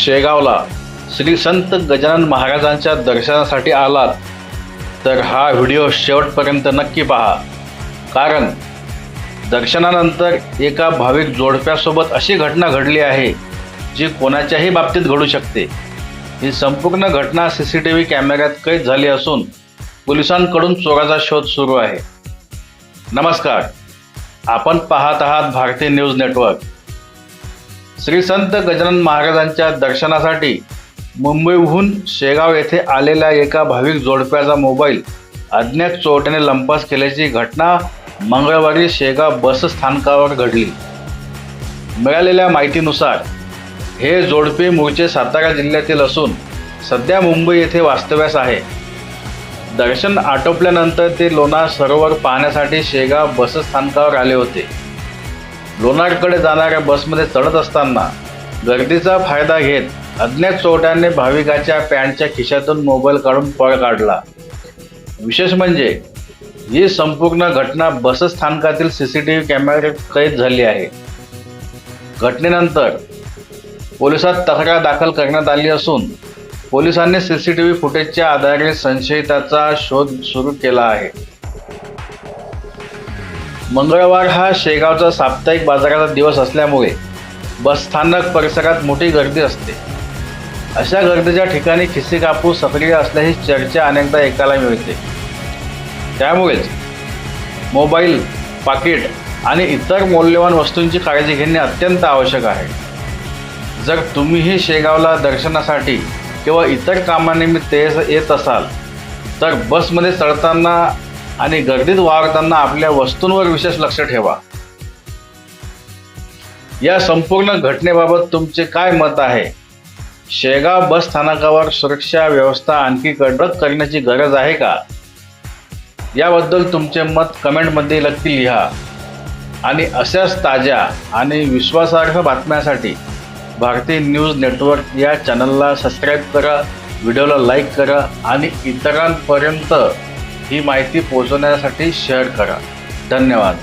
शेगावला श्री संत गजानन महाराजांच्या दर्शनासाठी आलात तर हा व्हिडिओ शेवटपर्यंत नक्की पहा, कारण दर्शनानंतर एका भाविक जोडप्यासोबत अशी घटना घडली आहे जी कोणाच्याही बाबतीत घडू शकते। ही संपूर्ण घटना CCTV कॅमेऱ्यात कैद झाली असून पोलिसांकडून चोराचा शोध सुरू आहे। नमस्कार, आपण पाहत आहात भारतीय न्यूज नेटवर्क। श्री संत गजानन महाराजांच्या दर्शनासाठी मुंबईहून शेगाव येथे आलेल्या एका भाविक जोडप्याचा मोबाईल अज्ञात चोरट्याने लंपास केल्याची घटना मंगळवारी शेगाव बस स्थानकावर घडली। मिळालेल्या माहितीनुसार हे जोडपे मूळचे सातारा जिल्ह्यातील असून सध्या मुंबई येथे वास्तव्यास आहे। दर्शन आटोपल्यानंतर ते लोणार सरोवर पाहण्यासाठी शेगाव बस स्थानकावर आले होते। लोणारकडे जाणाऱ्या बसमध्ये चढत असताना गर्दीचा फायदा घेत अज्ञात चोरट्याने भाविकाच्या पॅन्टच्या खिशातून मोबाईल काढून पळ काढला। विशेष म्हणजे ही संपूर्ण घटना बस स्थानकातील CCTV कॅमेऱ्यात कैद झाली आहे। घटनेनंतर पोलिसात तक्रार दाखल करण्यात आली असून पोलिसांनी CCTV फुटेजच्या आधारे संशयिताचा शोध सुरू केला आहे। मंगळवार हा शेगावचा साप्ताहिक बाजाराचा दिवस असल्यामुळे बसस्थानक परिसरात मोठी गर्दी असते। अशा गर्दीच्या ठिकाणी खिसे कापू सक्रिय असल्याची चर्चा अनेकदा ऐकायला मिळते। त्यामुळेच मोबाईल, पाकिट आणि इतर मौल्यवान वस्तूंची काळजी घेणे अत्यंत आवश्यक आहे। जर तुम्हीही शेगावला दर्शनासाठी किंवा इतर कामानिमित्त येत असाल तर बसमध्ये चढताना आणि गर्दीत वावरताना आपल्या वस्तूंवर विशेष लक्ष ठेवा। या संपूर्ण घटनेबाबत तुमचे काय मत आहे? शेगाव बस स्थानकावर सुरक्षा व्यवस्था आणखी कडक करण्याची गरज आहे का? याबद्दल तुमचे मत कमेंटमध्ये नक्की लिहा आणि अशाच ताज्या आणि विश्वासार्ह बातम्यांसाठी भारतीय न्यूज नेटवर्क या चॅनलला सबस्क्राईब करा, व्हिडिओला लाईक करा आणि इतरांपर्यंत ही माहिती पोहोचवण्यासाठी शेअर करा। धन्यवाद।